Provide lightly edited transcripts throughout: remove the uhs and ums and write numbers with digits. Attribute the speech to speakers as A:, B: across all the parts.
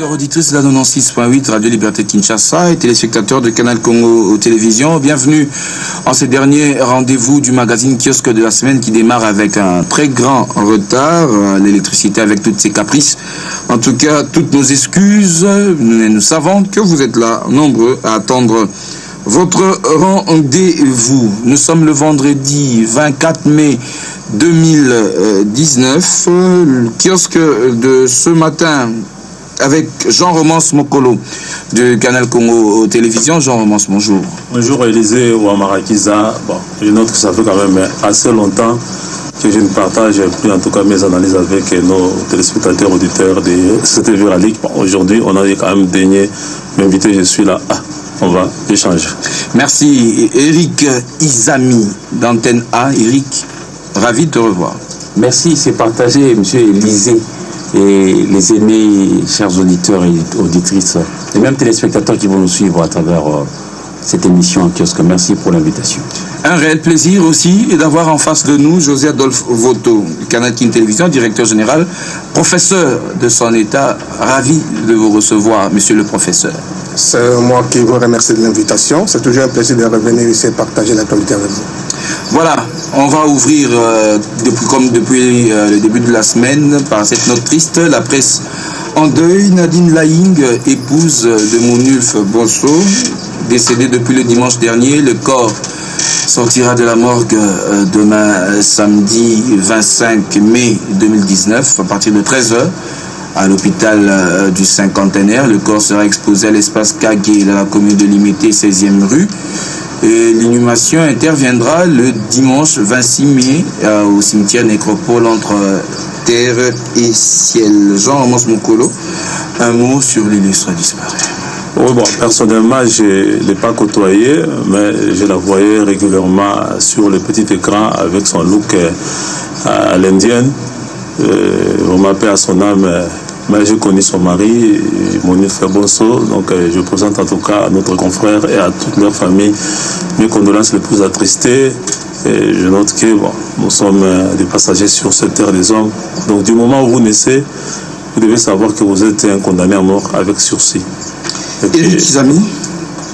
A: Auditeurs, auditrices de la 96.8 Radio Liberté de Kinshasa et téléspectateurs de Canal Congo Télévision, bienvenue en ce dernier rendez-vous du magazine Kiosque de la semaine qui démarre avec un très grand retard, l'électricité avec toutes ses caprices. En tout cas, toutes nos excuses, nous savons que vous êtes là, nombreux à attendre votre rendez-vous. Nous sommes le vendredi 24 mai 2019, le kiosque de ce matin avec Jean Romance Mokolo de Canal Congo Télévision. Jean Romance, bonjour.
B: Bonjour Élisée Ouamarakiza. Bon, je note que ça fait quand même assez longtemps que je ne partage plus en tout cas mes analyses avec nos téléspectateurs auditeurs de CTV La Ligue. Bon, aujourd'hui, on a quand même daigné m'inviter, je suis là. On va échanger.
A: Merci. Eric Izami d'Antenne A. Eric, ravi de te revoir.
C: Merci, c'est partagé, monsieur Élisée. Et les aimés, chers auditeurs et auditrices, et même téléspectateurs qui vont nous suivre à travers cette émission en kiosque. Merci pour l'invitation.
A: Un réel plaisir aussi d'avoir en face de nous José Adolphe Voto, Canal King Télévision, directeur général, professeur de son état. Ravi de vous recevoir, monsieur le professeur.
D: C'est moi qui vous remercie de l'invitation. C'est toujours un plaisir de revenir ici et partager l'actualité avec vous.
A: Voilà, on va ouvrir, depuis le début de la semaine, par cette note triste. La presse en deuil. Nadine Laing, épouse de Mounulf Bonso, décédée depuis le dimanche dernier. Le corps sortira de la morgue demain, samedi 25 mai 2019, à partir de 13h. À l'hôpital du Cinquantenaire. Le corps sera exposé à l'espace Kagé dans la commune de Limité, 16e rue. L'inhumation interviendra le dimanche 26 mai au cimetière nécropole entre terre et ciel. Jean Romance Mokolo, un mot sur l'illustre disparu.
B: Oui, bon, personnellement, je ne l'ai pas côtoyé, mais je la voyais régulièrement sur le petit écran avec son look à l'indienne. On m'appelle à son âme, mais j'ai connu son mari, Mounulf Bonso, donc je présente en tout cas à notre confrère et à toute leur famille mes condoléances les plus attristées. Et je note que bon, nous sommes des passagers sur cette terre des hommes. Donc du moment où vous naissez, vous devez savoir que vous êtes un condamné à mort avec sursis.
A: Eric Izami,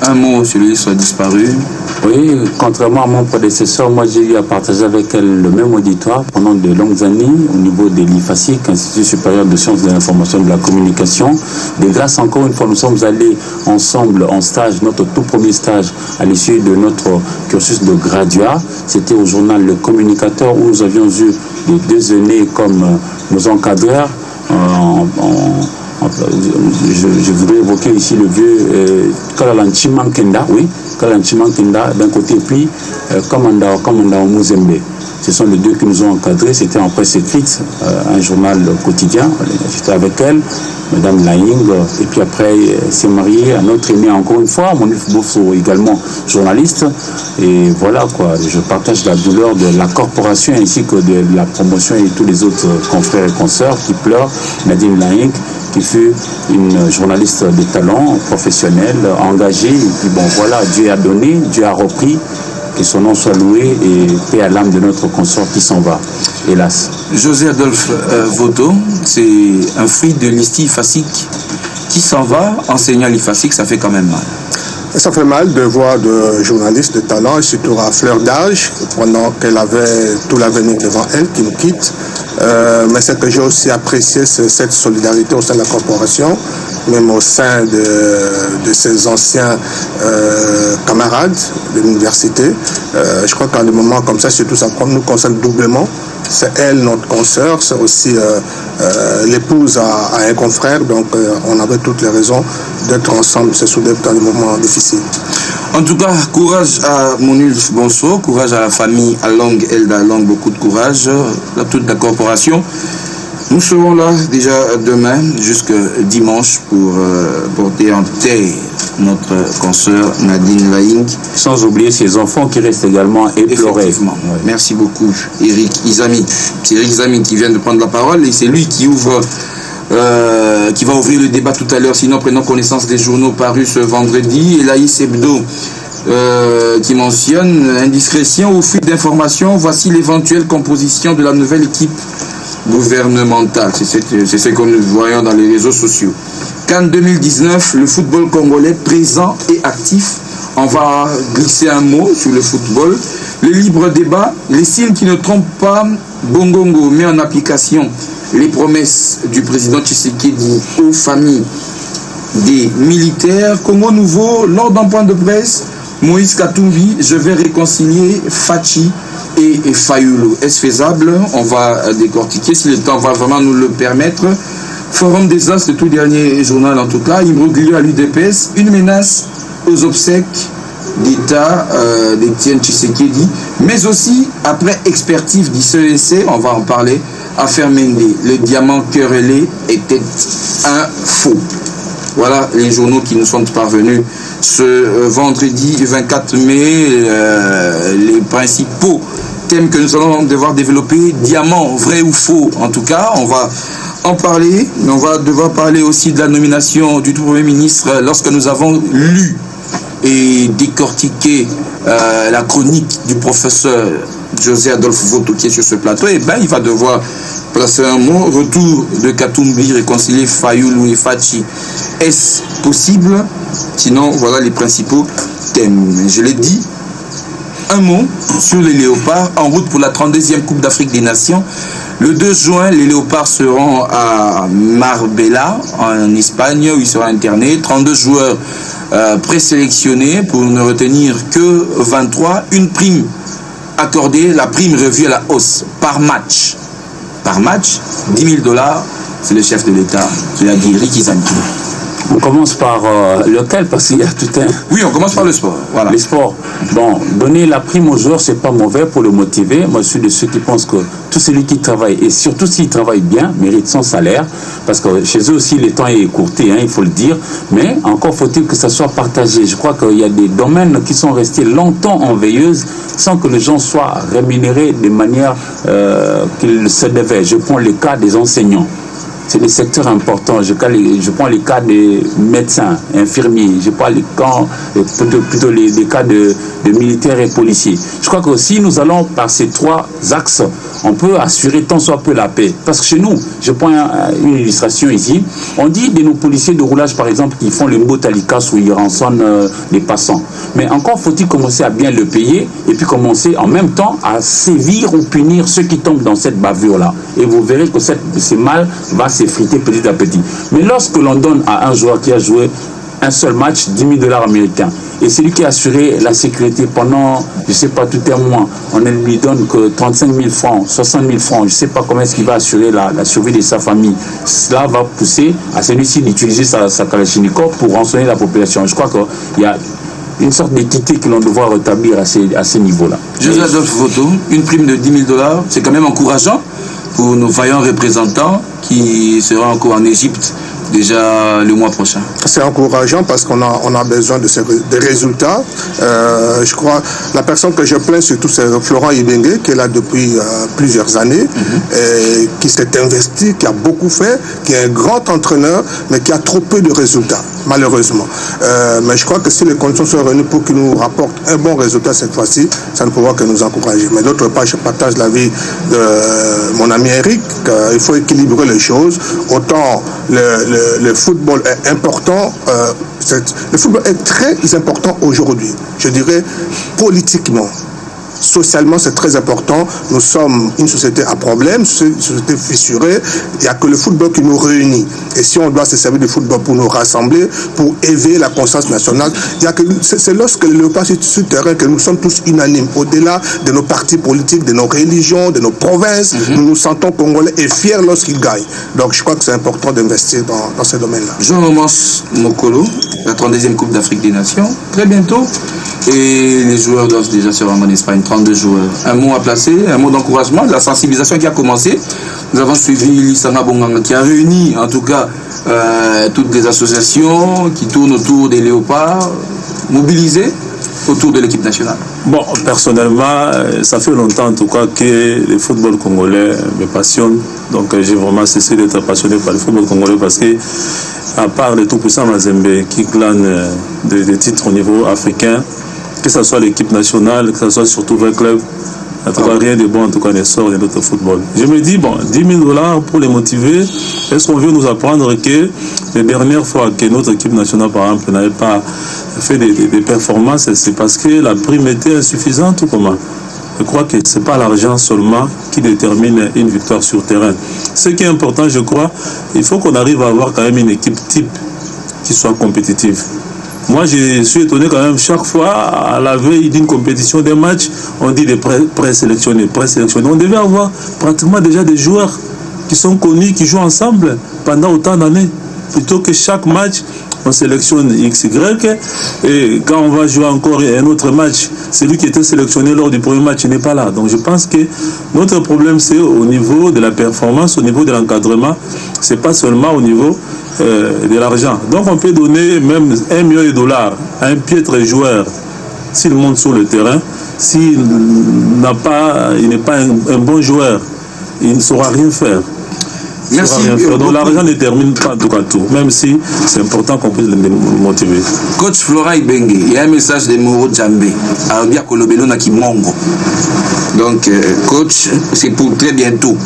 A: un mot sur lui soit disparu.
C: Oui, contrairement à mon prédécesseur, moi j'ai eu à partager avec elle le même auditoire pendant de longues années au niveau de l'IFASIC, Institut supérieur de sciences de l'information et de la communication. De grâce, encore une fois, nous sommes allés ensemble en stage, notre tout premier stage à l'issue de notre cursus de graduat. C'était au journal Le Communicateur où nous avions eu les deux aînés comme nos encadreurs. Je voudrais évoquer ici le vieux Kalalanchiman Kenda, oui, Kalalanchiman Kenda d'un côté, et puis Kamanda Muzembe. Ce sont les deux qui nous ont encadrés. C'était en presse écrite, un journal quotidien. J'étais avec elle, Madame Laing, et puis après, elle s'est mariée à notre aîné encore une fois, Mounulf Bonso, également journaliste. Et voilà quoi, je partage la douleur de la corporation ainsi que de la promotion et tous les autres confrères et consoeurs qui pleurent. Nadine Laing, qui fut une journaliste de talent, professionnelle, engagée. Et puis bon, voilà, Dieu a donné, Dieu a repris. Que son nom soit loué et paix à l'âme de notre consort qui s'en va, hélas.
A: José Adolphe Voto, c'est un fruit de l'IFASIC qui s'en va. Enseignant l'IFASIC, ça fait quand même mal.
D: Ça fait mal de voir de journalistes de talent, et surtout à fleur d'âge, pendant qu'elle avait tout l'avenir devant elle, qui nous quitte. Mais ce que j'ai aussi apprécié, c'est cette solidarité au sein de la corporation, même au sein de ses anciens camarades de l'université. Je crois qu'à des moments comme ça, surtout ça nous concerne doublement. C'est elle, notre consoeur, c'est aussi l'épouse à un confrère, donc on avait toutes les raisons d'être ensemble, se souder dans des moments difficiles.
A: En tout cas, courage à Mounulf Bonso, courage à la famille Along, Elda Along, beaucoup de courage, à toute la corporation. Nous serons là déjà demain jusqu'à dimanche pour porter en terre notre consoeur Nadine Laing.
C: Sans oublier ses enfants qui restent également éplorés.
A: Effectivement. Ouais. Merci beaucoup, Eric Izami. C'est Eric Izami qui vient de prendre la parole et c'est lui qui ouvre... qui va ouvrir le débat tout à l'heure. Sinon, prenons connaissance des journaux parus ce vendredi. Et l'Aïs Hebdo qui mentionne indiscrétion ou fuite d'informations. Voici l'éventuelle composition de la nouvelle équipe gouvernementale. C'est ce que nous voyons dans les réseaux sociaux. CAN 2019, le football congolais présent et actif. On va glisser un mot sur le football. Le libre débat, les signes qui ne trompent pas. Bongongo met en application les promesses du président Tshisekedi aux familles des militaires. Congo Nouveau, lors d'un point de presse, Moïse Katumbi, je vais réconcilier Fachi et Fayulu. Est-ce faisable? On va décortiquer si le temps va vraiment nous le permettre. Forum des As, le tout dernier journal en tout cas, imbroglio à l'UDPS, une menace aux obsèques d'État d'Étienne Tshisekedi, mais aussi, après expertise du CEC, on va en parler, affaire Mende, le diamant querellé était un faux. Voilà les journaux qui nous sont parvenus ce vendredi 24 mai, les principaux thèmes que nous allons devoir développer, diamant, vrai ou faux, en tout cas, on va en parler, mais on va devoir parler aussi de la nomination du Premier ministre lorsque nous avons lu et décortiqué la chronique du professeur José Adolphe Voto qui est sur ce plateau. Et bien il va devoir placer un mot. Retour de Katumbi, réconcilier Fayulu et Fachi. Est-ce possible? Sinon, voilà les principaux thèmes. Je l'ai dit, un mot sur les léopards en route pour la 32e Coupe d'Afrique des Nations. Le 2 juin, les léopards seront à Marbella, en Espagne, où ils seront internés. 32 joueurs présélectionnés pour ne retenir que 23. Une prime accordée, la prime revue à la hausse par match. Par match, 10 000 $, c'est le chef de l'État qui l'a dit, Ricky Zanki.
C: On commence par lequel? Parce qu'il y a tout un...
A: Oui, on commence par le sport. Voilà.
C: Le sport. Bon, donner la prime aux joueurs, c'est pas mauvais pour le motiver. Moi, je suis de ceux qui pensent que tout celui qui travaille, et surtout s'il travaille bien, mérite son salaire. Parce que chez eux aussi, le temps est écourté, hein, il faut le dire. Mais encore faut-il que ça soit partagé. Je crois qu'il y a des domaines qui sont restés longtemps en veilleuse sans que les gens soient rémunérés de manière qu'ils se devaient. Je prends le cas des enseignants. C'est des secteurs importants. Je prends les cas des médecins, infirmiers. Je prends plutôt les cas de militaires et policiers. Je crois que si nous allons par ces trois axes, on peut assurer tant soit peu la paix. Parce que chez nous, je prends une illustration ici, on dit de nos policiers de roulage, par exemple, qui font le mbotalikas où ils rançonnent les passants. Mais encore faut-il commencer à bien le payer et puis commencer en même temps à sévir ou punir ceux qui tombent dans cette bavure-là. Et vous verrez que ce mal va s'effriter petit à petit. Mais lorsque l'on donne à un joueur qui a joué un seul match, 10 000 $ américains, et celui qui a assuré la sécurité pendant, je ne sais pas, tout un mois, on ne lui donne que 35 000 francs, 60 000 francs, je ne sais pas comment est-ce qu'il va assurer la survie de sa famille. Cela va pousser à celui-ci d'utiliser sa Kalachnikov pour rançonner la population. Je crois qu'il y a une sorte d'équité que l'on doit rétablir à ces niveaux-là.
A: José Adolphe Voto, une prime de 10 000 $, c'est quand même encourageant pour nos vaillants représentants qui seront encore en Égypte déjà le mois prochain.
D: C'est encourageant parce qu'on a besoin de des résultats. Je crois la personne que je plains surtout c'est Florent Ibenge qui est là depuis plusieurs années, et qui s'est investi, qui a beaucoup fait, qui est un grand entraîneur mais qui a trop peu de résultats malheureusement. Mais je crois que si les conditions sont réunies pour qu'il nous rapporte un bon résultat cette fois-ci, ça ne pourra que nous encourager. Mais d'autre part, je partage l'avis de mon ami Eric, qu'il faut équilibrer les choses. Autant le football est important, le football est très important aujourd'hui, je dirais politiquement. Socialement, c'est très important. Nous sommes une société à problème, une société fissurée. Il n'y a que le football qui nous réunit. Et si on doit se servir du football pour nous rassembler, pour éveiller la conscience nationale, c'est lorsque le léopard sur ce terrain que nous sommes tous unanimes. Au-delà de nos partis politiques, de nos religions, de nos provinces, nous nous sentons congolais et fiers lorsqu'ils gagnent. Donc je crois que c'est important d'investir dans ce domaine-là.
A: Jean-Romance Mokolo, la 32e Coupe d'Afrique des Nations, très bientôt. Et les joueurs doivent déjà se rendre en Espagne, 32 joueurs. Un mot à placer, un mot d'encouragement, de la sensibilisation qui a commencé. Nous avons suivi Lissanga Bonganga qui a réuni en tout cas toutes les associations qui tournent autour des léopards, mobilisées autour de l'équipe nationale.
B: Bon, personnellement, ça fait longtemps en tout cas que le football congolais me passionne. Donc j'ai vraiment cessé d'être passionné par le football congolais parce que, à part le tout-puissant Mazembe qui glane des titres au niveau africain, que ce soit l'équipe nationale, que ce soit surtout 20 clubs, En tout cas, rien de bon, en tout cas, ne sort de notre football. Je me dis, bon, 10 000 $ pour les motiver, est-ce qu'on veut nous apprendre que les dernières fois que notre équipe nationale, par exemple, n'avait pas fait des performances, c'est parce que la prime était insuffisante ou comment? Je crois que ce n'est pas l'argent seulement qui détermine une victoire sur terrain. Ce qui est important, je crois, il faut qu'on arrive à avoir quand même une équipe type qui soit compétitive. Moi, je suis étonné quand même, chaque fois, à la veille d'une compétition, d'un match, on dit des présélectionnés. On devait avoir pratiquement déjà des joueurs qui sont connus, qui jouent ensemble pendant autant d'années. Plutôt que chaque match, on sélectionne XY, et quand on va jouer encore un autre match, celui qui était sélectionné lors du premier match n'est pas là. Donc je pense que notre problème, c'est au niveau de la performance, au niveau de l'encadrement, c'est pas seulement au niveau de l'argent. Donc on peut donner même $1 million à un piètre joueur s'il monte sur le terrain. S'il n'est pas un bon joueur, il ne saura rien faire.
A: Merci.
B: Donc l'argent ne termine pas en tout cas tout, même si c'est important qu'on puisse les motiver.
A: Coach Flora Ibenge, il y a un message de Moro Djambé. Arabia Kolobelo Nakimongo. Donc coach, c'est pour très bientôt.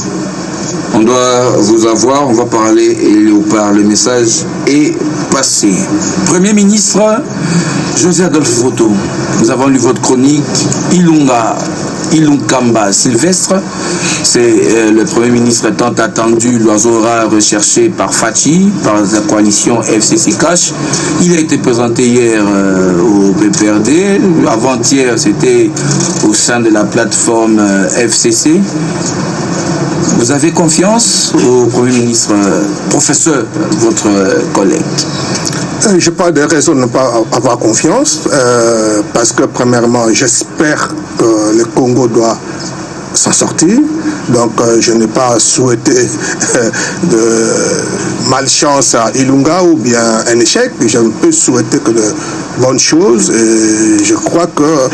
A: On doit vous avoir, on va parler et Léopard, le message est passé. Premier ministre José Adolphe Voto, nous avons lu votre chronique. Ilunkamba Sylvestre, c'est le Premier ministre tant attendu, l'oiseau rare recherché par Fachi, par la coalition FCC Cash. Il a été présenté hier au PPRD, avant-hier c'était au sein de la plateforme FCC. Vous avez confiance au Premier ministre, professeur, votre collègue?
D: Je n'ai pas de raison de ne pas avoir confiance, parce que premièrement, j'espère que le Congo doit s'en sortir. Donc je n'ai pas souhaité de malchance à Ilunga ou bien un échec. Je peux souhaiter que de bonnes choses. Et je crois que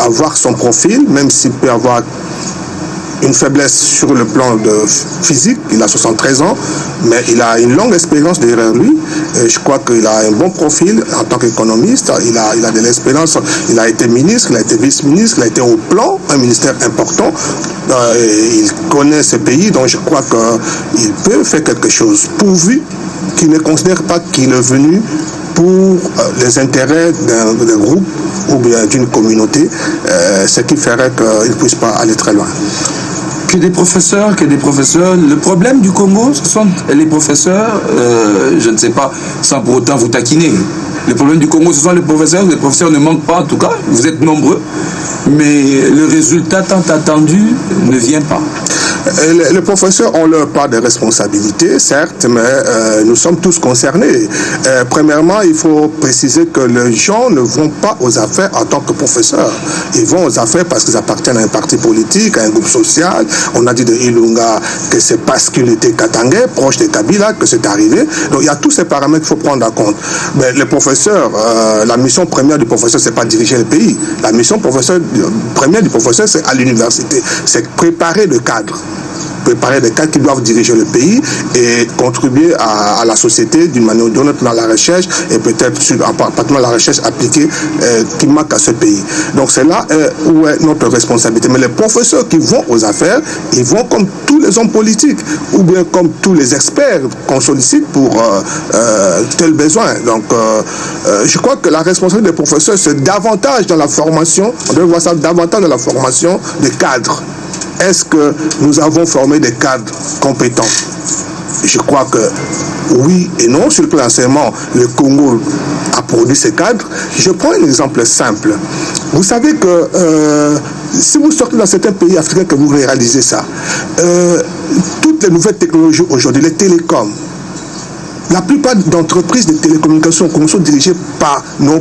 D: avoir son profil, même s'il peut avoir une faiblesse sur le plan physique, il a 73 ans, mais il a une longue expérience derrière lui. Et je crois qu'il a un bon profil en tant qu'économiste, il a de l'expérience, il a été ministre, il a été vice-ministre, il a été au plan, un ministère important, il connaît ce pays, donc je crois qu'il peut faire quelque chose, pourvu qu'il ne considère pas qu'il est venu pour les intérêts d'un groupe ou bien d'une communauté, ce qui ferait qu'il ne puisse pas aller très loin.
A: Que des professeurs. Le problème du Congo, ce sont les professeurs, je ne sais pas, sans pour autant vous taquiner. Le problème du Congo, ce sont les professeurs ne manquent pas en tout cas, vous êtes nombreux, mais le résultat tant attendu ne vient pas.
D: Les professeurs ont leur part de responsabilité, certes, mais nous sommes tous concernés. Premièrement, il faut préciser que les gens ne vont pas aux affaires en tant que professeurs. Ils vont aux affaires parce qu'ils appartiennent à un parti politique, à un groupe social. On a dit de Ilunga que c'est parce qu'il était katangais, proche de Kabila, que c'est arrivé. Donc il y a tous ces paramètres qu'il faut prendre en compte. Mais les professeurs, la mission première du professeur, c'est pas diriger le pays. La mission première du professeur, c'est à l'université. C'est préparer le cadre. Préparer des cadres qui doivent diriger le pays et contribuer à la société d'une manière ou d'une autre dans la recherche et peut-être particulièrement la recherche appliquée qui manque à ce pays. Donc c'est là où est notre responsabilité. Mais les professeurs qui vont aux affaires, ils vont comme tous les hommes politiques ou bien comme tous les experts qu'on sollicite pour tel besoin. Donc je crois que la responsabilité des professeurs, c'est davantage dans la formation, on doit voir ça davantage dans la formation des cadres. Est-ce que nous avons formé des cadres compétents? Je crois que oui et non. Sur le plan enseignement, le Congo a produit ces cadres. Je prends un exemple simple. Vous savez que si vous sortez dans certains pays africains que vous réalisez ça, toutes les nouvelles technologies aujourd'hui, les télécoms, la plupart d'entreprises de télécommunications sont dirigées par nos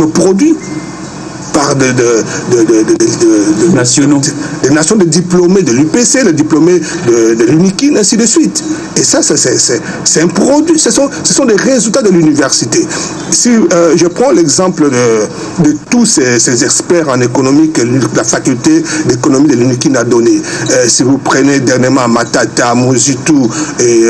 D: produits, par des nations de diplômés de l'UPC, les diplômés de l'UNIKIN, ainsi de suite. Et ça, c'est un produit, ce sont des résultats de l'université. Si je prends l'exemple de tous ces experts en économie que la faculté d'économie de l'UNIKIN a donné. Si vous prenez dernièrement Matata, Mouzitou et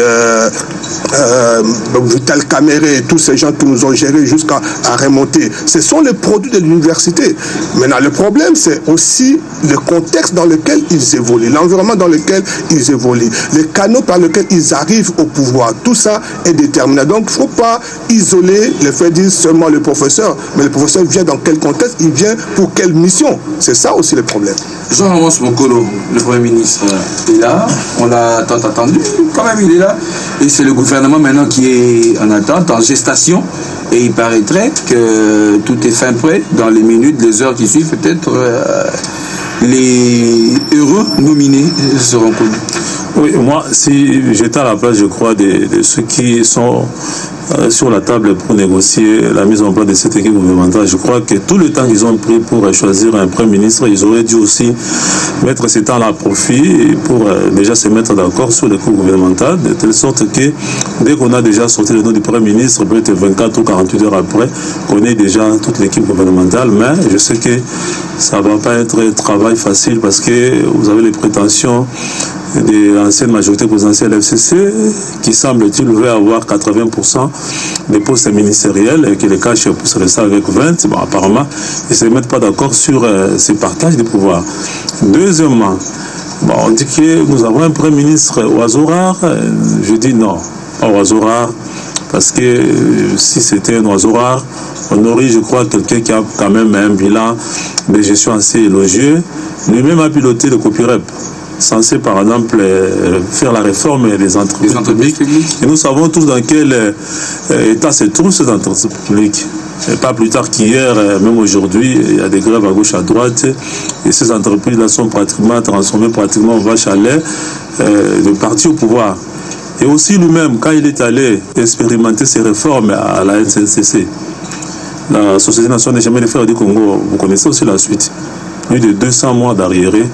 D: Vital Caméré, tous ces gens qui nous ont gérés jusqu'à remonter, ce sont les produits de l'université. Maintenant, le problème, c'est aussi le contexte dans lequel ils évoluent, l'environnement dans lequel ils évoluent, les canaux par lesquels ils arrivent au pouvoir. Tout ça est déterminant. Donc, il ne faut pas isoler le fait de dire seulement le professeur, mais le professeur vient dans quel contexte, il vient pour quelle mission. C'est ça aussi le problème.
A: Jean-Ramos Mokolo, le Premier ministre, est là. On l'a tant attendu, quand même il est là. Et c'est le gouvernement maintenant qui est en attente, en gestation. Et il paraîtrait que tout est fin prêt. Dans les minutes, les heures qui suivent, peut-être les heureux nominés seront connus.
B: Oui, moi, si j'étais à la place, je crois, de ceux qui sont sur la table pour négocier la mise en place de cette équipe gouvernementale, je crois que tout le temps qu'ils ont pris pour choisir un Premier ministre, ils auraient dû aussi mettre ce temps-là à profit pour déjà se mettre d'accord sur l'équipe gouvernementale, de telle sorte que dès qu'on a déjà sorti le nom du Premier ministre, peut-être 24 ou 48 heures après, qu'on ait déjà toute l'équipe gouvernementale. Mais je sais que ça ne va pas être un travail facile parce que vous avez les prétentions de l'ancienne majorité présidentielle FCC qui semble-t-il veut avoir 80% des postes ministériels et qui les cache pour se rester avec 20. Bon, apparemment, ils ne se mettent pas d'accord sur ces partages de pouvoir. Deuxièmement, bon, on dit que nous avons un Premier ministre oiseau rare. Je dis non, pas oiseau rare, parce que si c'était un oiseau rare, on aurait, je crois, quelqu'un qui a quand même un bilan de gestion assez élogieux. Lui-même a piloté le copyrep, censé par exemple faire la réforme des entreprises publiques. Et nous savons tous dans quel état se trouvent ces entreprises publiques. Et pas plus tard qu'hier, même aujourd'hui, il y a des grèves à gauche, à droite, et ces entreprises-là sont pratiquement transformées en vaches à lait de parti au pouvoir. Et aussi lui-même, quand il est allé expérimenter ces réformes à la NCCC, la Société nationale des chemins de fer du Congo, vous connaissez aussi la suite. Plus de 200 mois d'arriérés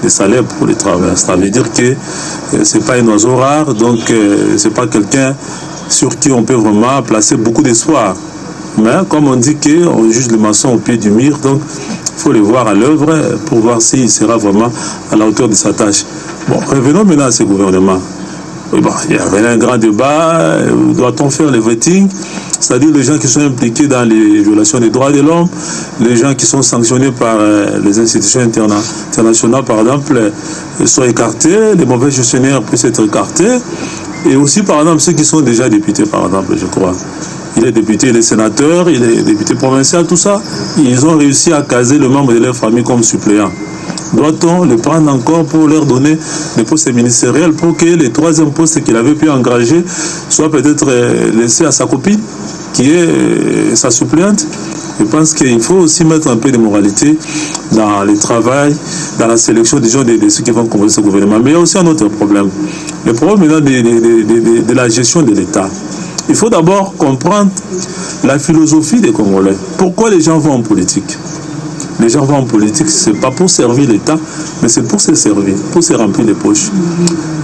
B: de salaire pour les travailleurs. Ça veut dire que ce n'est pas un oiseau rare, donc ce n'est pas quelqu'un sur qui on peut vraiment placer beaucoup d'espoir. Mais comme on dit qu'on juge le maçon au pied du mur, donc il faut le voir à l'œuvre pour voir s'il sera vraiment à la hauteur de sa tâche. Bon, revenons maintenant à ce gouvernement. Oui, bon, il y avait un grand débat, doit-on faire le voting? C'est-à-dire les gens qui sont impliqués dans les violations des droits de l'homme, les gens qui sont sanctionnés par les institutions internationales, par exemple, sont écartés, les mauvais gestionnaires puissent être écartés, et aussi, par exemple, ceux qui sont déjà députés, par exemple, je crois. Il est député, il est sénateur, il est député provincial, tout ça. Ils ont réussi à caser le membre de leur famille comme suppléant. Doit-on le prendre encore pour leur donner des postes ministériels pour que les troisième postes qu'il avait pu engager soient peut-être laissés à sa copine, qui est sa suppléante? Je pense qu'il faut aussi mettre un peu de moralité dans le travail, dans la sélection des gens, de ceux qui vont composer ce gouvernement. Mais il y a aussi un autre problème. Le problème maintenant de la gestion de l'État. Il faut d'abord comprendre la philosophie des Congolais. Pourquoi les gens vont en politique? Les gens vont en politique, ce n'est pas pour servir l'État, mais c'est pour se servir, pour se remplir les poches.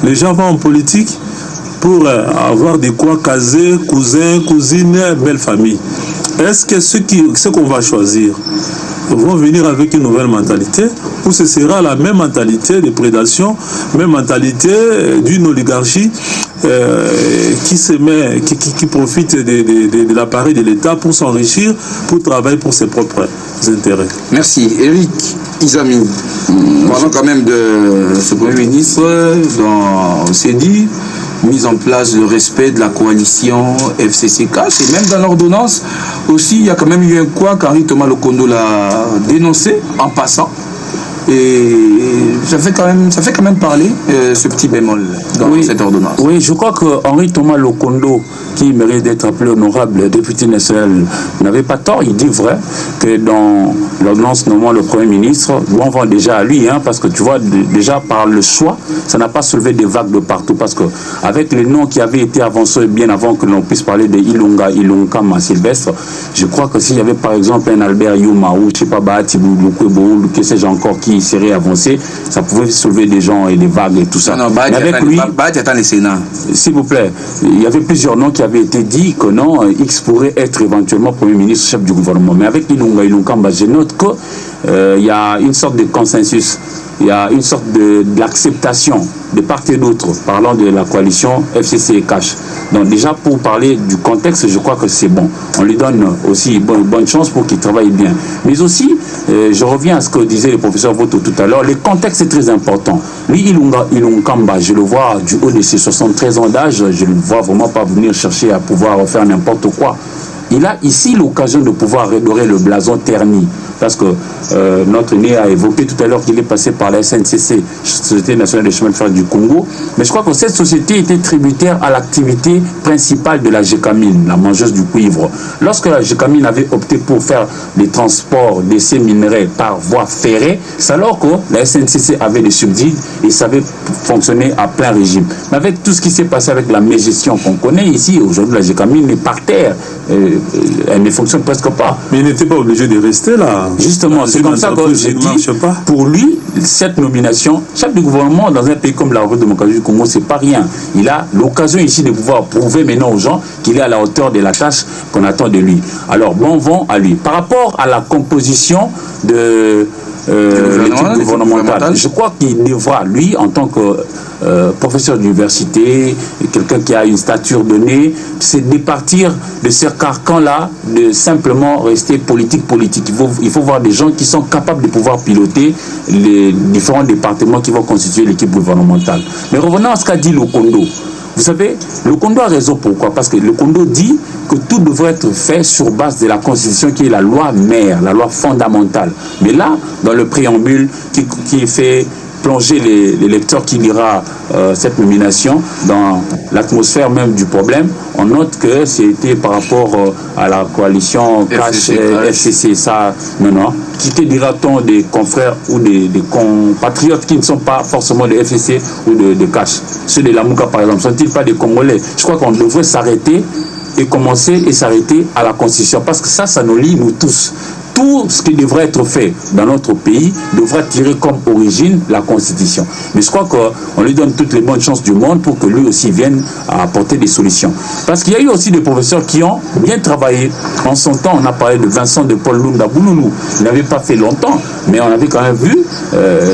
B: Les gens vont en politique pour avoir de quoi caser, cousins, cousines, belle famille. Est-ce que ceux qu'on va choisir vont venir avec une nouvelle mentalité ou ce sera la même mentalité de prédation, même mentalité d'une oligarchie qui profite de l'appareil de l'État pour s'enrichir, pour travailler pour ses propres intérêts.
A: Merci. Eric Izami, parlons quand même de ce Premier ministre, on s'est dit, mise en place le respect de la coalition FCC-CAS, et même dans l'ordonnance aussi, il y a quand même eu un quoi qu'Henri Thomas Lokondo l'a dénoncé en passant. Et ça fait quand même parler ce petit bémol dans cette ordonnance.
C: Oui, je crois que Henri Thomas Lokondo, qui mérite d'être appelé honorable député national, n'avait pas tort. Il dit vrai que dans l'ordonnance nommant le Premier ministre, on va déjà à lui, hein, parce que tu vois, déjà par le choix, ça n'a pas soulevé des vagues de partout, parce que avec les noms qui avaient été avancés bien avant que l'on puisse parler de Ilunga Sylvestre, je crois que s'il y avait par exemple un Albert Yuma ou je sais pas, Bahati Boulou, que sais-je encore, qui qui serait avancé, ça pouvait soulever des gens et des vagues et tout ça.
A: Non, mais avec lui, le Sénat.
C: S'il vous plaît, il y avait plusieurs noms qui avaient été dit que non, X pourrait être éventuellement Premier ministre, chef du gouvernement. Mais avec Ilunga Ilunkamba, je note qu'il y a une sorte de consensus, il y a une sorte d'acceptation de part et d'autre, parlant de la coalition FCC et Cash. Donc déjà, pour parler du contexte, je crois que c'est bon. On lui donne aussi bonne chance pour qu'il travaille bien. Mais aussi, je reviens à ce que disait le professeur Voto tout à l'heure, le contexte est très important. Lui, Ilunkamba, je le vois du haut de ses 73 ans d'âge, je ne le vois vraiment pas venir chercher à pouvoir faire n'importe quoi. Il a ici l'occasion de pouvoir redorer le blason terni. Parce que notre né a évoqué tout à l'heure qu'il est passé par la SNCC, Société nationale des chemins de fer du Congo. Mais je crois que cette société était tributaire à l'activité principale de la GECAMIN, la mangeuse du cuivre. Lorsque la GECAMIN avait opté pour faire des transports de ces minerais par voie ferrée, c'est alors que la SNCC avait des subsides et savait fonctionner à plein régime. Mais avec tout ce qui s'est passé avec la mégestion qu'on connaît ici, aujourd'hui la GECAMIN est par terre. Elle ne fonctionne presque pas.
B: Mais il n'était pas obligé de rester là.
C: Justement, c'est comme ça que j'ai dit, pour lui, cette nomination, chef du gouvernement dans un pays comme la République démocratique du Congo, c'est pas rien. Il a l'occasion ici de pouvoir prouver maintenant aux gens qu'il est à la hauteur de la tâche qu'on attend de lui. Alors, bon vent à lui. Par rapport à la composition de l'équipe gouvernementale, je crois qu'il devra, lui, en tant que professeur d'université, quelqu'un qui a une stature donnée, c'est départir de ce carcan-là, de simplement rester politique. Il faut voir des gens qui sont capables de pouvoir piloter les différents départements qui vont constituer l'équipe gouvernementale. Mais revenons à ce qu'a dit Lokondo. Vous savez, Lokondo a raison. Pourquoi? Parce que Lokondo dit que tout devrait être fait sur base de la Constitution qui est la loi mère, la loi fondamentale. Mais là, dans le préambule qui fait plonger les lecteurs qui lira cette nomination dans l'atmosphère même du problème, on note que c'était par rapport à la coalition Cash FCC. Ça, non. Qui te dira-t-on des confrères ou des compatriotes qui ne sont pas forcément de FCC ou de Cash? Ceux de Lamouka, par exemple, ne sont-ils pas des Congolais? Je crois qu'on devrait s'arrêter et commencer et s'arrêter à la Constitution. Parce que ça nous lie, nous tous. Tout ce qui devrait être fait dans notre pays devra tirer comme origine la Constitution. Mais je crois qu'on lui donne toutes les bonnes chances du monde pour que lui aussi vienne à apporter des solutions. Parce qu'il y a eu aussi des professeurs qui ont bien travaillé. En son temps, on a parlé de Vincent de Paul Lunda Bouloulou. Il n'avait pas fait longtemps, mais on avait quand même vu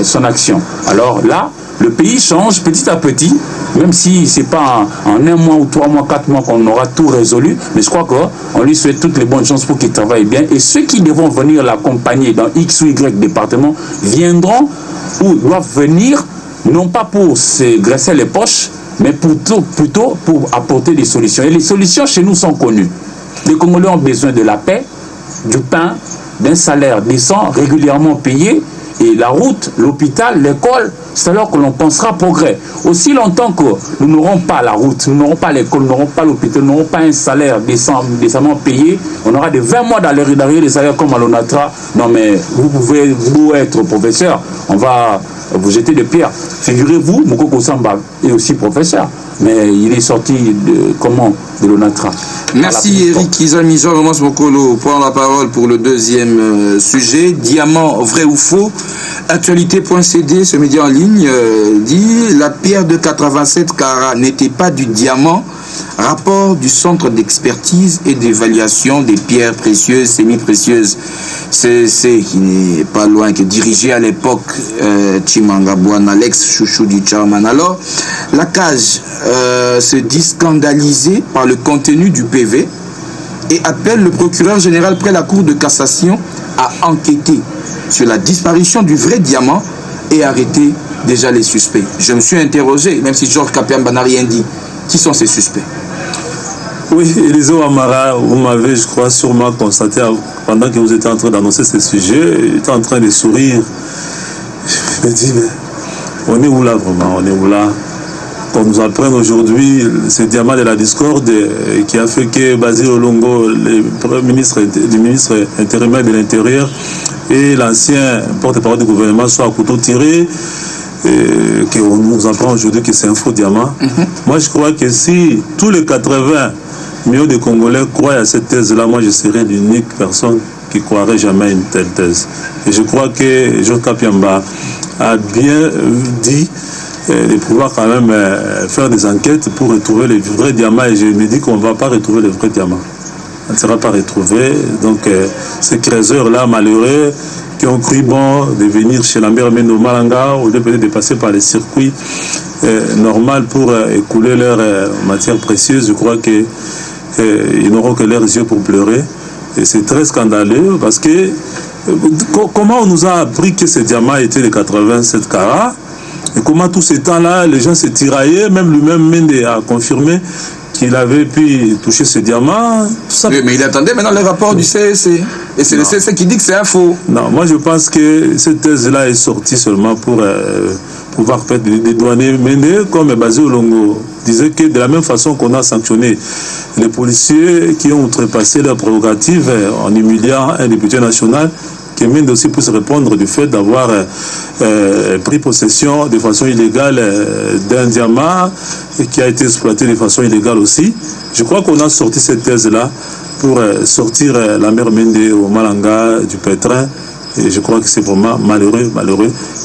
C: son action. Alors là, le pays change petit à petit, même si ce n'est pas en 1 mois ou 3 mois, 4 mois qu'on aura tout résolu, mais je crois qu'on lui souhaite toutes les bonnes chances pour qu'il travaille bien. Et ceux qui devront venir l'accompagner dans X ou Y département viendront ou doivent venir, non pas pour se graisser les poches, mais plutôt pour apporter des solutions. Et les solutions chez nous sont connues. Les Congolais ont besoin de la paix, du pain, d'un salaire décent, régulièrement payé, et la route, l'hôpital, l'école, c'est alors que l'on pensera progrès. Aussi longtemps que nous n'aurons pas la route, nous n'aurons pas l'école, nous n'aurons pas l'hôpital, nous n'aurons pas un salaire décemment payé, on aura des 20 mois d'arriver des salaires comme à l'ONATRA. Non mais vous pouvez, vous être professeur, on va vous jeter des pierres. Figurez-vous, Mokoko Samba est aussi professeur, mais il est sorti de l'ONATRA.
A: Merci Eric Izami. Jean-Romance Mokolo prend la parole pour le deuxième sujet. Diamant, vrai ou faux? Actualité.cd, ce média en ligne, dit la pierre de 87 carats n'était pas du diamant. Rapport du centre d'expertise et d'évaluation des pierres précieuses, semi-précieuses, CEC, qui n'est pas loin, que dirigé à l'époque Chimangabouane, Alex Chouchou du Charman. Alors, la CAGE se dit scandalisée par le contenu du PV et appelle le procureur général près la Cour de cassation à enquêter sur la disparition du vrai diamant et arrêter déjà les suspects. Je me suis interrogé, même si Georges Kapiamba n'a rien dit. Qui sont ces suspects?
B: Oui, Eliseo Amara, vous m'avez, je crois, sûrement constaté pendant que vous étiez en train d'annoncer ce sujet, j'étais en train de sourire. Je me dis, mais on est où là vraiment? On est où là? Qu'on nous apprenne aujourd'hui ce diamant de la discorde qui a fait que Basil Olongo, le ministre intérimaire de l'Intérieur, et l'ancien porte-parole du gouvernement soient à couteau tiré. Qu'on nous apprend aujourd'hui que c'est un faux diamant. Moi, je crois que si tous les 80 millions de Congolais croient à cette thèse-là, moi, je serais l'unique personne qui croirait jamais à une telle thèse. Et je crois que Jota Piamba a bien dit de pouvoir quand même faire des enquêtes pour retrouver les vrais diamants. Et je me dis qu'on ne va pas retrouver les vrais diamants. On ne sera pas retrouvé. Donc ces creuseurs-là, malheureux, qui ont cru bon de venir chez Lambert Mendo Malanga, au lieu peut-être de passer par les circuits normal pour écouler leurs matières précieuses, je crois qu'ils n'auront que leurs yeux pour pleurer. Et c'est très scandaleux parce que comment on nous a appris que ces diamants étaient de 87 carats et comment tout ce temps-là, les gens se tiraillaient, même lui-même Mende a confirmé qu'il avait pu toucher ce diamant.
A: Oui, mais il attendait maintenant le rapport du CEC. Et c'est le CEC qui dit que c'est un faux.
B: Non, moi je pense que cette thèse-là est sortie seulement pour pouvoir faire des douaniers. Mende, comme Basé Olongo disait que de la même façon qu'on a sanctionné les policiers qui ont outrepassé leurs prérogatives en humiliant un député national, que Mende aussi puisse répondre du fait d'avoir pris possession de façon illégale d'un diamant qui a été exploité de façon illégale aussi. Je crois qu'on a sorti cette thèse-là pour sortir la mère Mende au Malanga du pétrin. Et je crois que c'est vraiment malheureux.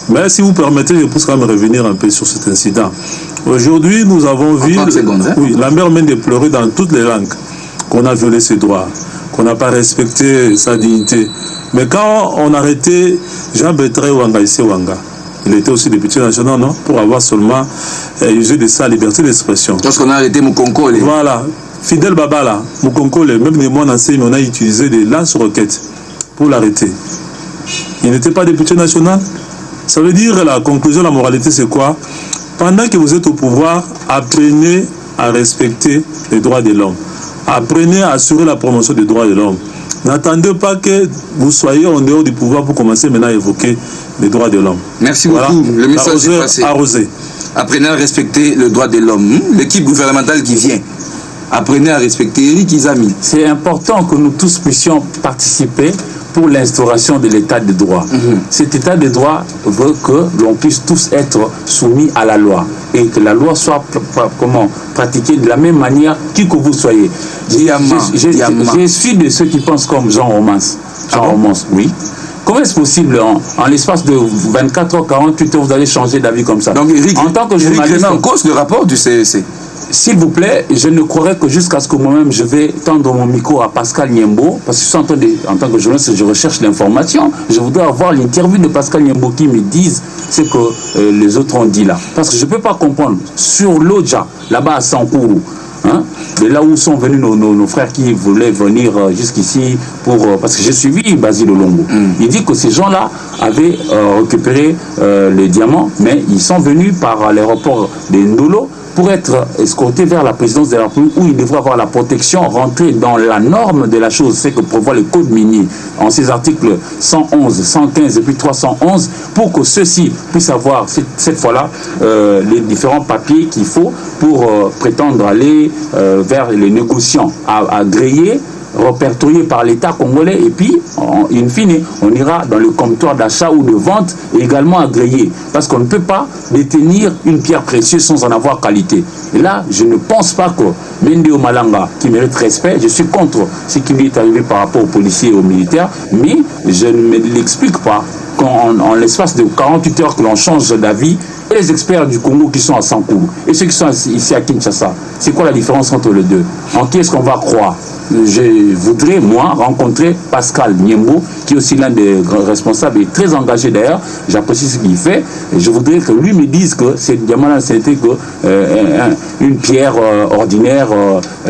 B: Mais si vous permettez, je peux quand même revenir un peu sur cet incident. Aujourd'hui, nous avons vu la mère Mende pleurer dans toutes les langues qu'on a violé ses droits, qu'on n'a pas respecté sa dignité. Mais quand on a arrêté Jean-Bertrand Wanga ici Wanga, il était aussi député national, non? Pour avoir seulement usé de sa liberté d'expression.
A: Lorsqu'on a arrêté Moukonkole.
B: Voilà. Fidel Babala, Moukonkole, même les mois enseignés, on a utilisé des lance-roquettes pour l'arrêter. Il n'était pas député national. Ça veut dire, la conclusion, la moralité, c'est quoi? Pendant que vous êtes au pouvoir, apprenez à respecter les droits de l'homme. Apprenez à assurer la promotion des droits de l'homme. N'attendez pas que vous soyez en dehors du pouvoir pour commencer maintenant à évoquer les droits de l'homme.
A: Merci beaucoup. Voilà. Le message est passé.
B: Arrosé.
A: Apprenez à respecter le droit de l'homme. L'équipe gouvernementale qui vient. Apprenez à respecter Eric Izami.
C: C'est important que nous tous puissions participer pour l'instauration de l'état de droit. Cet état de droit veut que l'on puisse tous être soumis à la loi et que la loi soit pratiquée de la même manière qui que vous soyez. Je suis de ceux qui pensent comme Jean Romance. Romance, oui. Comment est-ce possible en l'espace de 24 heures, 48 heures, vous allez changer d'avis comme ça?
A: Donc Eric,
C: en tant que journaliste,
A: en cause le rapport du CEC.
C: S'il vous plaît, je ne croirais que jusqu'à ce que moi-même je vais tendre mon micro à Pascal Niembo, parce que je suis en tant que journaliste, je recherche l'information. Je voudrais avoir l'interview de Pascal Niembo qui me dise ce que les autres ont dit là. Parce que je ne peux pas comprendre. Sur l'Oja, là-bas à Sankourou, hein, de là où sont venus nos frères qui voulaient venir jusqu'ici parce que j'ai suivi Basile Olongo. Il dit que ces gens-là avaient récupéré les diamants, mais ils sont venus par l'aéroport de Ndolo pour être escortés vers la présidence de la République où ils devraient avoir la protection, rentrer dans la norme de la chose, c'est que prévoit le code minier en ses articles 111, 115 et puis 311 pour que ceux-ci puissent avoir cette fois-là les différents papiers qu'il faut pour prétendre aller vers les négociants agréés, répertoriés par l'État congolais et puis, in fine, on ira dans le comptoir d'achat ou de vente et également agréé. Parce qu'on ne peut pas détenir une pierre précieuse sans en avoir qualité. Et là, je ne pense pas que Mendeo Malanga, qui mérite respect, je suis contre ce qui lui est arrivé par rapport aux policiers et aux militaires, mais je ne me l'explique pas qu'en l'espace de 48 heures que l'on change d'avis, et les experts du Congo qui sont à Sankourou et ceux qui sont ici à Kinshasa, c'est quoi la différence entre les deux? En qui est-ce qu'on va croire? Je voudrais, moi, rencontrer Pascal Niembo, qui est aussi l'un des responsables et très engagé d'ailleurs. J'apprécie ce qu'il fait. Et je voudrais que lui me dise que ce diamant-là, c'était une pierre ordinaire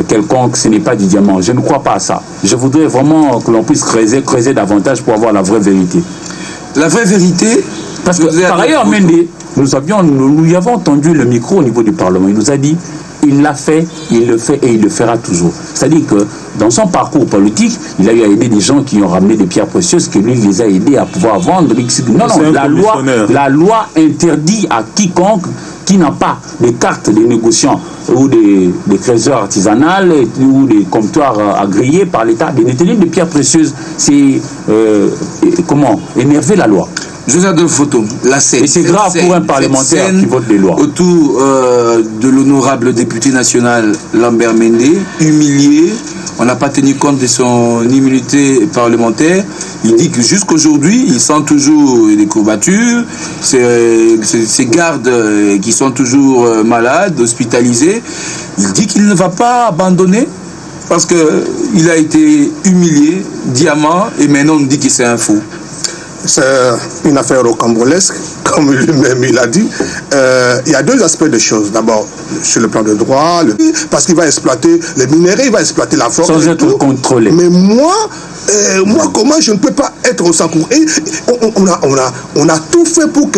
C: quelconque, ce n'est pas du diamant. Je ne crois pas à ça. Je voudrais vraiment que l'on puisse creuser davantage pour avoir la vraie vérité.
A: La vraie vérité?
C: Parce que, par ailleurs, Mende, nous y avons entendu le micro au niveau du Parlement. Il nous a dit, il l'a fait, il le fait et il le fera toujours. C'est-à-dire que dans son parcours politique, il a eu à aider des gens qui ont ramené des pierres précieuses que lui les a aidés à pouvoir vendre. Non, la loi interdit à quiconque qui n'a pas des cartes des négociants ou des trésors artisanales ou des comptoirs agréés par l'État de détenir des pierres précieuses. C'est énerver la loi.
A: José Adolphe Photo, la scène.
C: Et c'est grave pour un parlementaire qui vote des lois.
A: Autour de l'honorable député national Lambert Mende, humilié, on n'a pas tenu compte de son immunité parlementaire. Il dit que jusqu'aujourd'hui, il sent toujours des courbatures, ses gardes qui sont toujours malades, hospitalisés. Il dit qu'il ne va pas abandonner parce qu'il a été humilié, diamant, et maintenant on dit que c'est un faux.
D: C'est une affaire rocambolesque, comme lui-même il a dit. Il y a deux aspects de choses. D'abord, sur le plan de droit, parce qu'il va exploiter les minéraux, il va exploiter la force.
C: Sans être contrôlé.
D: Mais moi, comment je ne peux pas être au secours? Et on a tout fait pour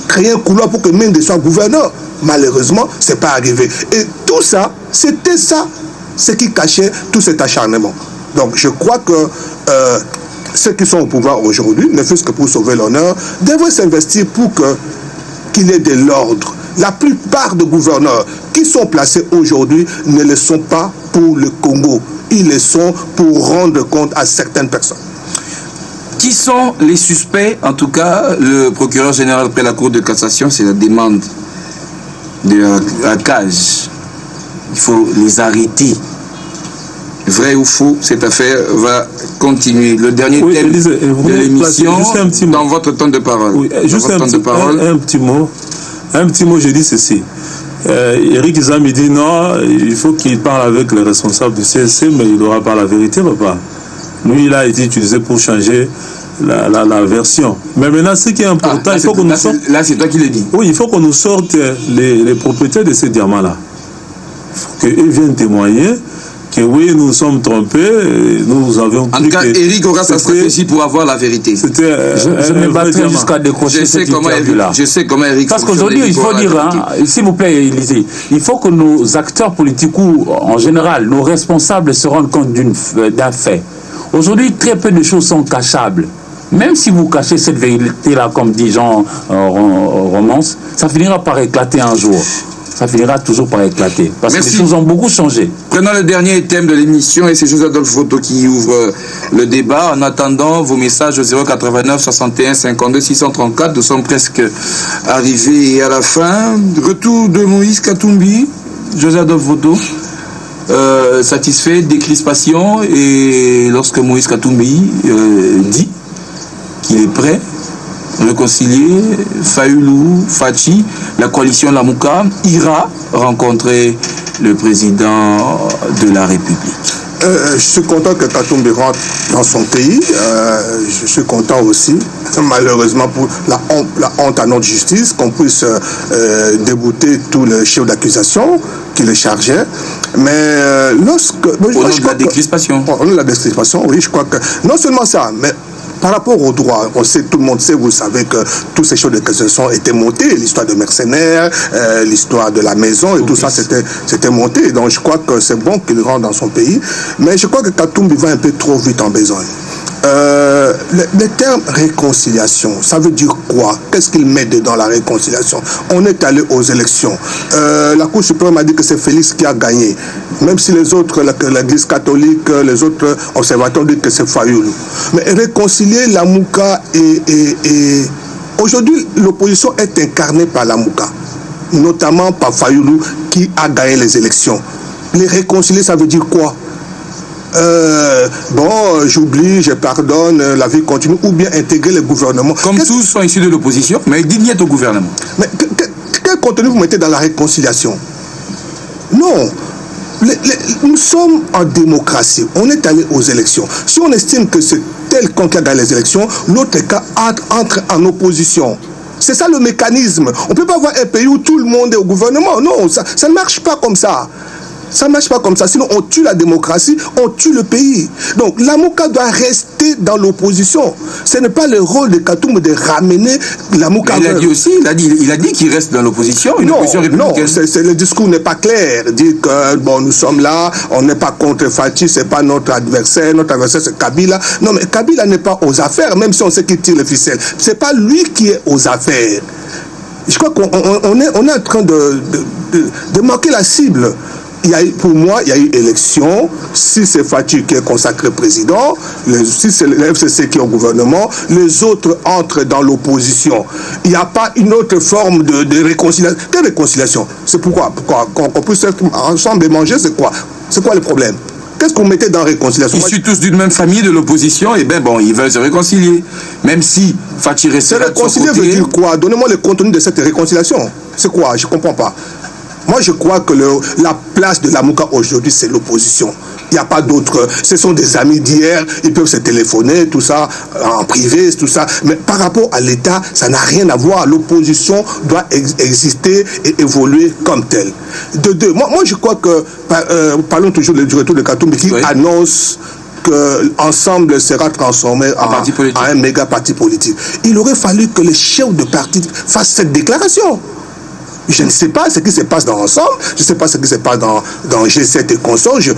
D: créer un couloir pour que Mende soit gouverneur. Malheureusement, ce n'est pas arrivé. Et tout ça, c'était ça, ce qui cachait tout cet acharnement. Donc je crois que ceux qui sont au pouvoir aujourd'hui, ne fût-ce que pour sauver l'honneur, devraient s'investir pour qu'il y ait de l'ordre. La plupart des gouverneurs qui sont placés aujourd'hui ne le sont pas pour le Congo. Ils le sont pour rendre compte à certaines personnes.
A: Qui sont les suspects? En tout cas, le procureur général près la Cour de cassation, c'est la demande de la cage. Il faut les arrêter. Vrai ou faux, cette affaire va continuer. Le dernier thème de l'émission, dans votre temps de parole.
B: Oui, juste un petit mot. Un petit mot, je dis ceci. Eric Zami dit non, il faut qu'il parle avec les responsables du CSC, mais il n'aura pas la vérité, papa. Lui, il a été utilisé pour changer la version. Mais maintenant, ce qui est important, il faut qu'on nous sorte...
A: Là, c'est toi qui le dis.
B: Oui, il faut qu'on nous sorte les propriétaires de ces diamants-là. Il faut qu'ils viennent témoigner que oui, nous sommes trompés, nous avions...
A: En tout cas, Eric aura sa stratégie pour avoir la vérité.
C: Je me battrai jusqu'à décrocher cette interview-là.
A: Je sais comment Eric...
C: Parce qu'aujourd'hui, il faut dire, s'il vous plaît, Élisée, il faut que nos acteurs politiques ou, en général, nos responsables se rendent compte d'un fait. Aujourd'hui, très peu de choses sont cachables. Même si vous cachez cette vérité-là, comme dit Jean Romance, ça finira par éclater un jour. Ça finira toujours par éclater. Parce que les choses ont beaucoup changé.
A: Prenons le dernier thème de l'émission et c'est José Adolphe Photo qui ouvre le débat. En attendant vos messages au 089 61 52 634. Nous sommes presque arrivés à la fin. Retour de Moïse Katumbi, José Adolphe Photo. Satisfait, décrispation. Et lorsque Moïse Katumbi dit qu'il est prêt réconcilier, Fayoulou, Fachi, la coalition Lamouka ira rencontrer le président de la République.
D: Je suis content que Katumbi rentre dans son pays. Je suis content aussi, malheureusement, pour la honte à notre justice, qu'on puisse débouter tous les chefs d'accusation qui le chargeaient. Mais lorsque...
A: Au nom de la décrispation.
D: Au nom de la décrispation, oui, je crois que... Non seulement ça, mais... Par rapport au droit, on sait, tout le monde sait, vous savez que tous ces choses de cassation étaient montées, l'histoire de mercenaires, l'histoire de la maison et tout ça, c'était monté. Donc je crois que c'est bon qu'il rentre dans son pays. Mais je crois que Katumbi va un peu trop vite en besogne. Le terme réconciliation, ça veut dire quoi? Qu'est-ce qu'il met dedans la réconciliation? On est allé aux élections. La Cour suprême a dit que c'est Félix qui a gagné. Même si les autres, l'Église catholique, les autres observateurs disent que c'est Fayoulou. Mais réconcilier Lamouka et aujourd'hui, l'opposition est incarnée par Lamouka, notamment par Fayoulou qui a gagné les élections. Les réconcilier, ça veut dire quoi? Bon, j'oublie, je pardonne, la vie continue, ou bien intégrer le gouvernement.
A: Comme tous sont issus de l'opposition, mais il dit niet au gouvernement.
D: Mais quel contenu vous mettez dans la réconciliation? Non. Nous sommes en démocratie, on est allé aux élections. Si on estime que c'est tel qu'on a gagné les élections, l'autre cas entre en opposition. C'est ça le mécanisme. On ne peut pas avoir un pays où tout le monde est au gouvernement. Non, ça ne marche pas comme ça. Ça ne marche pas comme ça. Sinon, on tue la démocratie, on tue le pays. Donc, Lamouka doit rester dans l'opposition. Ce n'est pas le rôle de Katumbi de ramener Lamouka.
A: Il a dit aussi, il a dit qu'il reste dans l'opposition.
D: Non, le discours n'est pas clair. Dire que bon, nous sommes là, on n'est pas contre Fachi, ce n'est pas notre adversaire c'est Kabila. Non, mais Kabila n'est pas aux affaires, même si on sait qu'il tire les ficelles. Ce n'est pas lui qui est aux affaires. Je crois qu'on est en train de marquer la cible. pour moi, il y a eu élection. Si c'est Fachi qui est consacré président, si c'est le FCC qui est au gouvernement, les autres entrent dans l'opposition. Il n'y a pas une autre forme de réconciliation. Quelle réconciliation? C'est pourquoi qu'on puisse être ensemble et manger, c'est quoi? C'est quoi le problème? Qu'est-ce qu'on mettait dans réconciliation?
A: Ils sont tous d'une même famille de l'opposition, et bien bon, ils veulent se réconcilier. Même si Fachi reste.
D: Se réconcilier veut dire quoi? Donnez-moi le contenu de cette réconciliation. C'est quoi? Je ne comprends pas. Moi, je crois que la place de Lamouka aujourd'hui, c'est l'opposition. Il n'y a pas d'autres. Ce sont des amis d'hier, ils peuvent se téléphoner, tout ça, en privé, tout ça. Mais par rapport à l'État, ça n'a rien à voir. L'opposition doit exister et évoluer comme telle. De deux, moi je crois que, parlons toujours du retour de Katumbi qui annonce que l'ensemble sera transformé en un méga parti politique. Il aurait fallu que les chefs de parti fassent cette déclaration. Je ne sais pas ce qui se passe dans l'ensemble, je ne sais pas ce qui se passe dans G7 et consorts. Je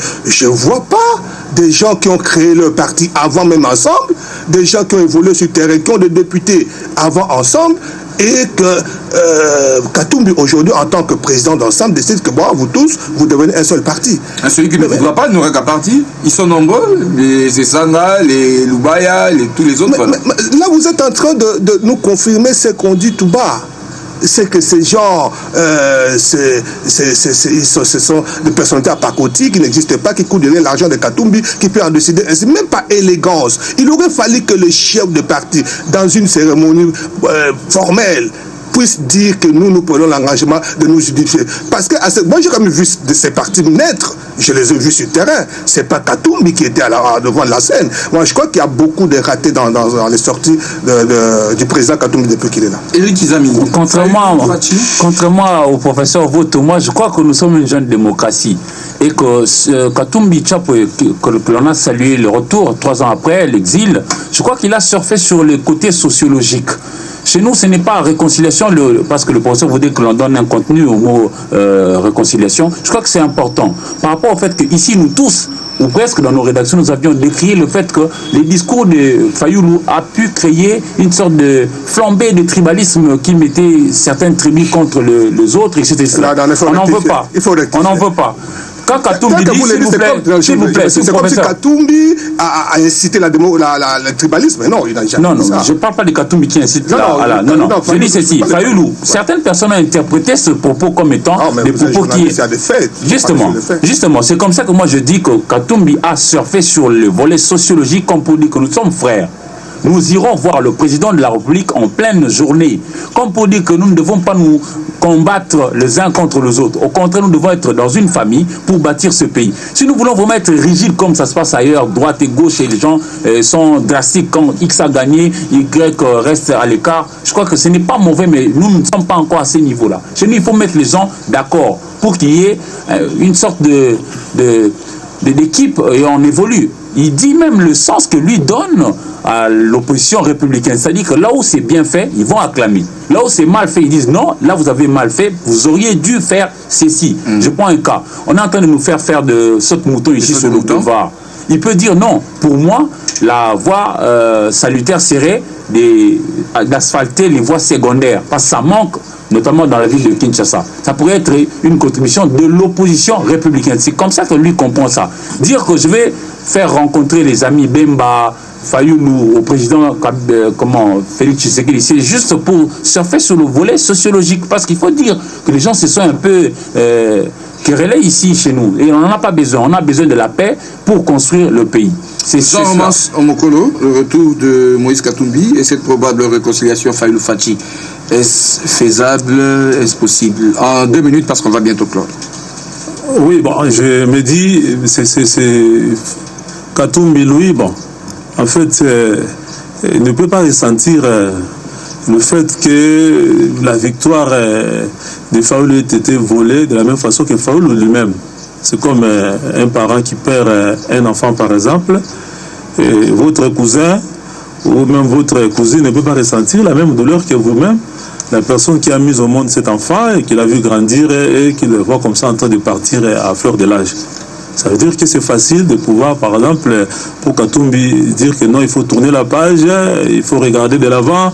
D: ne vois pas des gens qui ont créé leur parti avant même ensemble, des gens qui ont évolué sur le terrain, qui ont des députés avant ensemble, et que Katumbi aujourd'hui, en tant que président d'ensemble, décide que bon, vous tous, vous devenez un seul parti.
A: Celui qui ne voudra pas n'aurait qu'un parti. Ils sont nombreux, les Sanga, les Lubaya, tous les autres.
D: Mais là, vous êtes en train de nous confirmer ce qu'on dit tout bas. C'est que ces gens, ce sont des personnalités apacotiques qui n'existent pas, qui coûtent l'argent de Katumbi, qui peut en décider. C'est même pas élégance. Il aurait fallu que le chef de parti, dans une cérémonie formelle, puisse dire que nous prenons l'engagement de nous justifier. Parce que moi, j'ai quand même vu de ces partis naître. Je les ai vus sur le terrain. C'est pas Katumbi qui était devant la scène. Moi, je crois qu'il y a beaucoup de ratés dans les sorties du président Katumbi depuis qu'il est là.
A: Éric Izami.
E: Contrairement au professeur Voto, moi, je crois que nous sommes une jeune démocratie. Et que Katumbi Chapo, que l'on a salué le retour 3 ans après, l'exil, je crois qu'il a surfé sur le côté sociologique. Chez nous, ce n'est pas réconciliation, parce que le professeur vous dit que l'on donne un contenu au mot réconciliation. Je crois que c'est important. Par rapport au fait qu'ici, nous tous, ou presque dans nos rédactions, nous avions décrié le fait que les discours de Fayoulou a pu créer une sorte de flambée de tribalisme qui mettait certaines tribus contre les autres, etc. On n'en veut pas. On n'en veut pas. Quand Katumbi dit, s'il vous plaît,
D: c'est comme si Katumbi a incité le tribalisme. Non, il n'a jamais dit ça.
E: Non, je ne parle pas de Katumbi qui incite non. Je dis ceci, Fayoulou, certaines personnes ont interprété ce propos comme étant des propos qui... Justement, c'est comme ça que moi je dis que Katumbi a surfé sur le volet sociologique comme pour dire que nous sommes frères. Nous irons voir le président de la République en pleine journée, comme pour dire que nous ne devons pas nous combattre les uns contre les autres. Au contraire, nous devons être dans une famille pour bâtir ce pays. Si nous voulons vraiment être rigides comme ça se passe ailleurs, droite et gauche, et les gens sont drastiques quand X a gagné, Y reste à l'écart, je crois que ce n'est pas mauvais, mais nous ne sommes pas encore à ce niveau-là. Chez nous, il faut mettre les gens d'accord pour qu'il y ait une sorte d'équipe et on évolue. Il dit même le sens que lui donne à l'opposition républicaine. C'est-à-dire que là où c'est bien fait, ils vont acclamer. Là où c'est mal fait, ils disent non, là vous avez mal fait, vous auriez dû faire ceci. Je prends un cas. On est en train de nous faire de saute-mouton ici sur le boulevard. Il peut dire non. Pour moi, la voie salutaire serait d'asphalter les voies secondaires. Parce que ça manque, notamment dans la ville de Kinshasa. Ça pourrait être une contribution de l'opposition républicaine. C'est comme ça que lui comprend ça. Dire que je vais faire rencontrer les amis Bemba, Fayoulou, au président Félix Tshisekedi, c'est juste pour surfer sur le volet sociologique. Parce qu'il faut dire que les gens se sont un peu querellés ici chez nous. Et on n'en a pas besoin. On a besoin de la paix pour construire le pays.
A: C'est Jean-Romain Omokolo, le retour de Moïse Katumbi et cette probable réconciliation Fayoulou-Fachi. Est-ce faisable? Est-ce possible? En 2 minutes, parce qu'on va bientôt clore.
B: Oui, bon, je me dis, c'est Katumbi, lui, bon, en fait, il ne peut pas ressentir le fait que la victoire de Fayoulou ait été volée de la même façon que Fayoulou lui-même. C'est comme un parent qui perd un enfant, par exemple, et votre cousin ou même votre cousine ne peut pas ressentir la même douleur que vous-même. La personne qui a mis au monde cet enfant et qui l'a vu grandir et qui le voit comme ça en train de partir à fleur de l'âge. Ça veut dire que c'est facile de pouvoir, par exemple, pour Katumbi, dire que non, il faut tourner la page, il faut regarder de l'avant,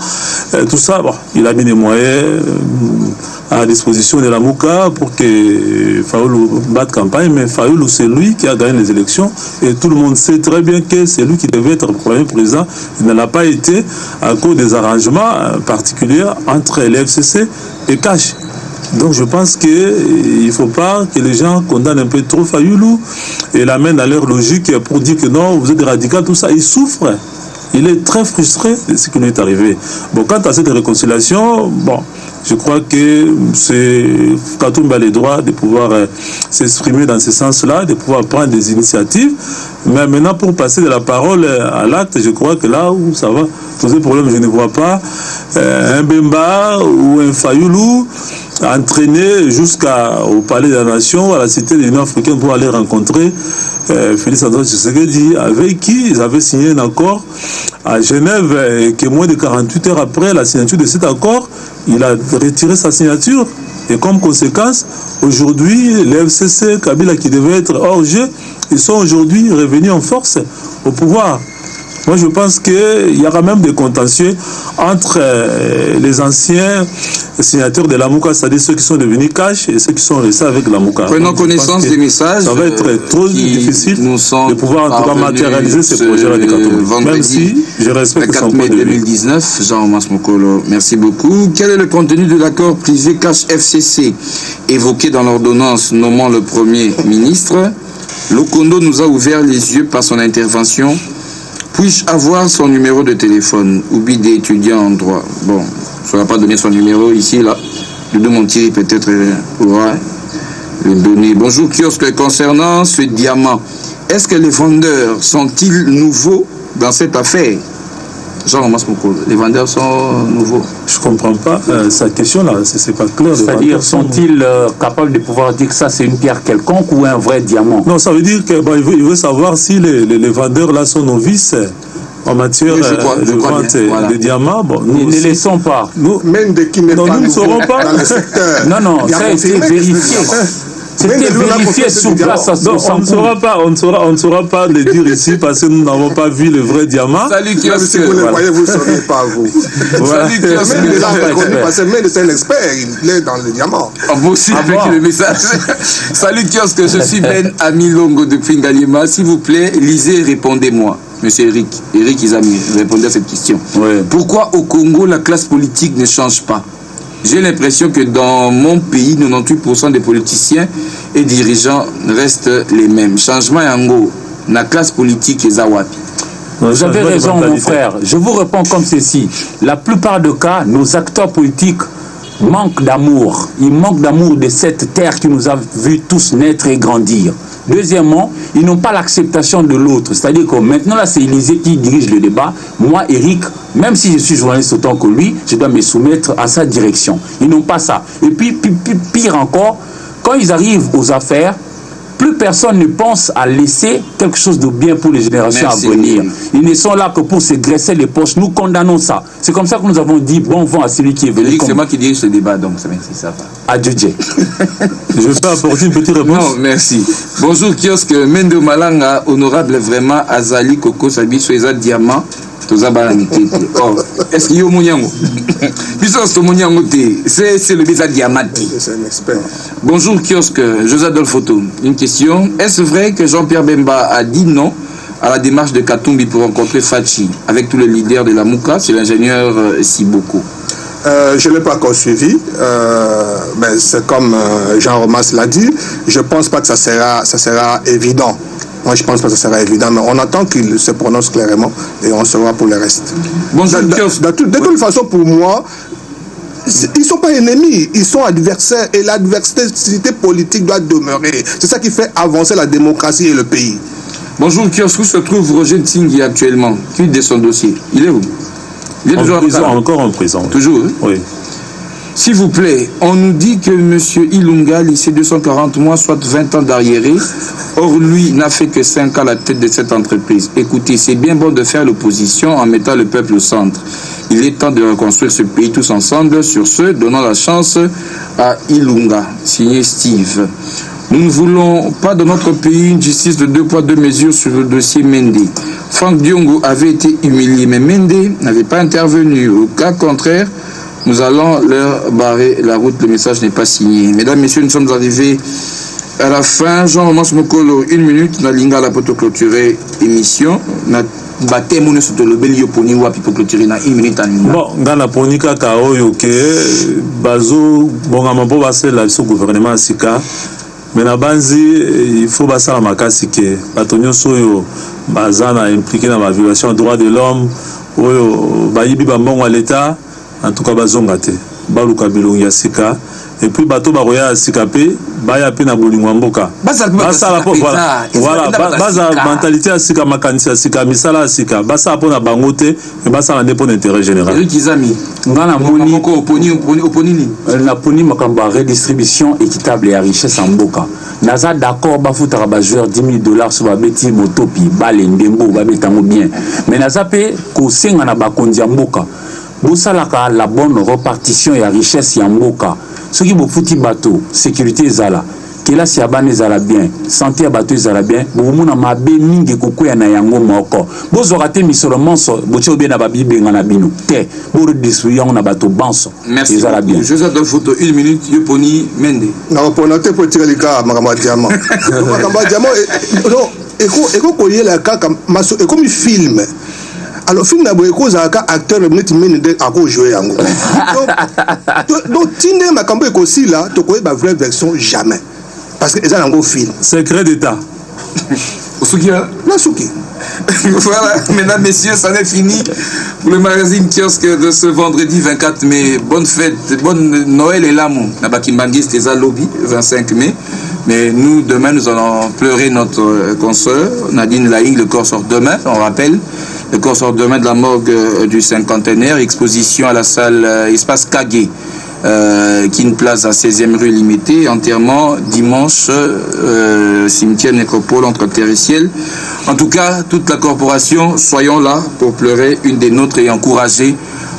B: tout ça. Bon, il a mis des moyens à disposition de la Mouka pour que Fayoulou batte campagne, mais Fayoulou, c'est lui qui a gagné les élections et tout le monde sait très bien que c'est lui qui devait être le premier président. Il ne l'a pas été à cause des arrangements particuliers entre l'FCC et Cash. Donc je pense qu'il ne faut pas que les gens condamnent un peu trop Fayoulou et l'amènent à leur logique pour dire que non, vous êtes radical, tout ça. Il souffre. Il est très frustré de ce qui lui est arrivé. Bon, quant à cette réconciliation, bon, je crois que c'est Katumbi a le droit de pouvoir s'exprimer dans ce sens-là, de pouvoir prendre des initiatives. Mais maintenant, pour passer de la parole à l'acte, je crois que là où ça va poser problème, je ne vois pas un Bemba ou un Fayoulou entraîné jusqu'au Palais de la Nation, à la Cité de l'Union africaine pour aller rencontrer Félix Antoine Tshisekedi, avec qui ils avaient signé un accord à Genève et que moins de 48 heures après la signature de cet accord, il a retiré sa signature. Et comme conséquence, aujourd'hui, les FCC, Kabila qui devait être hors jeu, ils sont aujourd'hui revenus en force au pouvoir. Moi, je pense qu'il y aura même des contentieux entre les anciens signataires de la Mouka, c'est-à-dire ceux qui sont devenus cash et ceux qui sont restés avec la Mouka.
A: Prenons connaissance des messages.
B: Ça va être trop difficile de pouvoir en tout cas matérialiser ces projets-là de Katumbi. Même si je respecte son point de vue.
A: 2019, Jean-Omas Mokolo, merci beaucoup. Quel est le contenu de l'accord privé cash-FCC évoqué dans l'ordonnance nommant le Premier ministre? Lokondo nous a ouvert les yeux par son intervention. Puis-je avoir son numéro de téléphone? Oubli d'étudiant en droit. Bon, je ne vais pas donner son numéro ici, là. Ludo Montieri peut-être pourra le donner. Bonjour, kiosque. Concernant ce diamant, est-ce que les vendeurs sont-ils nouveaux dans cette affaire? Jean-Romas Mokolo, les vendeurs sont nouveaux.
B: Je ne comprends pas sa question-là, c'est pas clair.
E: C'est-à-dire, sont-ils capables de pouvoir dire que ça c'est une pierre quelconque ou un vrai diamant?
B: Non, ça veut dire qu'il veut savoir si les vendeurs-là sont novices en matière de vente de diamants. Bon,
E: nous ne les sont pas.
D: Même de qui n'est pas
B: nous ne saurons pas.
D: Dans le secteur.
E: Non, ça a été vérifié. C'était vérifié sur place.
B: On ne saura pas le dire ici parce que nous n'avons pas vu le vrai diamant.
D: Salut, si vous le voyez, vous ne saurez pas, vous. Salut, même il est là reconnu parce que même c'est un expert, il est dans le diamant.
A: Moi aussi, avec le message. Salut, kiosque, je suis Ben Amilongo de Fingalima. S'il vous plaît, lisez et répondez-moi. Monsieur Eric Izami, répondez à cette question.
B: Ouais.
A: Pourquoi au Congo, la classe politique ne change pas? J'ai l'impression que dans mon pays, 98% des politiciens et dirigeants restent les mêmes. Changement yango, la classe politique est Zawapi.
E: Vous avez raison, mon frère. Je vous réponds comme ceci. La plupart des cas, nos acteurs politiques manquent d'amour. Ils manquent d'amour de cette terre qui nous a vu tous naître et grandir. Deuxièmement, ils n'ont pas l'acceptation de l'autre. C'est-à-dire que maintenant, là, c'est Élysée qui dirige le débat. Moi, Eric, même si je suis journaliste autant que lui, je dois me soumettre à sa direction. Ils n'ont pas ça. Et puis, pire encore, quand ils arrivent aux affaires, plus personne ne pense à laisser quelque chose de bien pour les générations à venir. Ils ne sont là que pour se graisser les poches. Nous condamnons ça. C'est comme ça que nous avons dit bon vent à celui qui est venu.
A: C'est moi qui dirige ce débat, donc ça va.
E: Adieu.
B: Je vais pas apporter une petite réponse.
A: Non, merci. Bonjour, kiosque. Mendo Malanga, honorable vraiment, Azali Koko, Sabi, Soeza Diamant. Oh, est-ce qu'il y a Mouniango? C'est le visa diamanté.
D: C'est un expert.
A: Bonjour, kiosque. José Adolphe Photo. Une question. Est-ce vrai que Jean-Pierre Bemba a dit non à la démarche de Katumbi pour rencontrer Fachi avec tous les leaders de la Mouka? C'est l'ingénieur Siboko.
D: Je ne l'ai pas encore suivi, mais c'est comme Jean-Romas l'a dit, je ne pense pas que ça sera évident. Moi, je pense pas que ça sera évident, mais on attend qu'il se prononce clairement et on saura pour le reste.
A: Bonjour,
D: de toute façon, pour moi, ils ne sont pas ennemis, ils sont adversaires et l'adversité politique doit demeurer. C'est ça qui fait avancer la démocratie et le pays.
A: Bonjour, kiosque, où se trouve Roger Tsingui actuellement? Qui de son dossier? Il est où? Il est toujours en prison.
B: Encore en prison.
A: Toujours, hein?
B: Oui.
A: S'il vous plaît, on nous dit que M. Ilunga, lycée 240 mois, soit 20 ans d'arriéré. Or, lui n'a fait que 5 ans à la tête de cette entreprise. Écoutez, c'est bien bon de faire l'opposition en mettant le peuple au centre. Il est temps de reconstruire ce pays tous ensemble. Sur ce, donnons la chance à Ilunga. Signé Steve. Nous ne voulons pas dans notre pays une justice de 2 poids 2 mesures sur le dossier Mende. Franck Diongo avait été humilié, mais Mende n'avait pas intervenu. Au cas contraire, nous allons leur barrer la route. Le message n'est pas signé. Mesdames, Messieurs, nous sommes arrivés à la fin. Jean-Romain Mokolo, 1 minute. Nalinga la poto clôturer émission. Bon,
B: dans la ponika kaoyo ke bazo bongama po basela biso gouvernement sika mais na banzi il faut basala makasi ke bato nyonso oyo bazana impliqué dans la violation des droits de l'homme oyo bayibi bambongo à l'état en tout cas bazonga te baluka bilongi ya sika et puis bato baroya sika pe baya pe na bolingo mboka basala po voilà baza mentalité ya sika makanisi ya sika misala ya sika basala po na bango te mais basala nde po na intérêt général
A: Kizami
E: ngana moni
A: oponini
E: na poni makambo ya redistribution équitable ya richesse en mboka naza d'accord bafutaka ba joueur $10,000 sur babeti motopi bale ndembo babetango bien mais naza pe kosenga na bakonzi ya mboka bosalaka la bonne repartition ya richesse ya mboka soki bofuti bato sécurité ezala kelasi ya bana ezala bien santé ya bato ezala bien bokomona mabe mingi kokwea na yango moko bozwaka te misolo monso botie obie na babibenga na bino te boredistribuer yango na bato banso ezala bien.
A: Joseph de photo 1 minute yoponi Mende
D: nakopona te po tika lika makambo ya diamant makambo ya diamant ekokoyela kaka maso ekomi film. Alors, film d'abord, il acteur à jouer yango. Donc, Tinde Makambo est aussi là, tu connais la vraie version jamais. Parce que c'est un gros film.
B: Secret d'État.
D: La Souki.
A: Voilà, mesdames, messieurs, ça n'est fini pour le magazine kiosque de ce vendredi 24 mai. Bonne fête, bonne Noël et l'amour. Nabakimbangi, c'était ça lobby, 25 mai. Mais nous, demain, nous allons pleurer notre consoeur, Nadine Laing. Le corps sort demain, on rappelle. Le corps sort demain de la morgue du cinquantenaire. Exposition à la salle Espace Kagé, qui est une place à 16e rue limitée. Enterrement dimanche, cimetière nécropole entre terre et ciel. En tout cas, toute la corporation, soyons là pour pleurer une des nôtres et encourager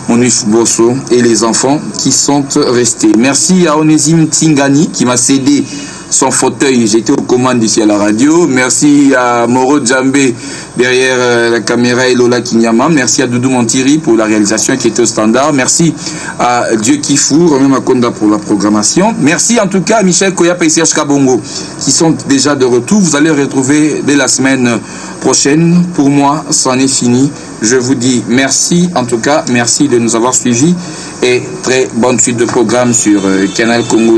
A: Monif Bosso et les enfants qui sont restés. Merci à Onésime Tingani qui m'a cédé son fauteuil. J'étais aux commandes ici à la radio. Merci à Moro Djambé derrière la caméra et Lola Kinyama. Merci à Doudou Montiri pour la réalisation qui était au standard. Merci à Dieu Kifou, Romain Makonda pour la programmation. Merci en tout cas à Michel Koyapa et Serge Kabongo qui sont déjà de retour. Vous allez retrouver dès la semaine prochaine. Pour moi, c'en est fini. Je vous dis merci en tout cas. Merci de nous avoir suivis et très bonne suite de programme sur Canal Congo.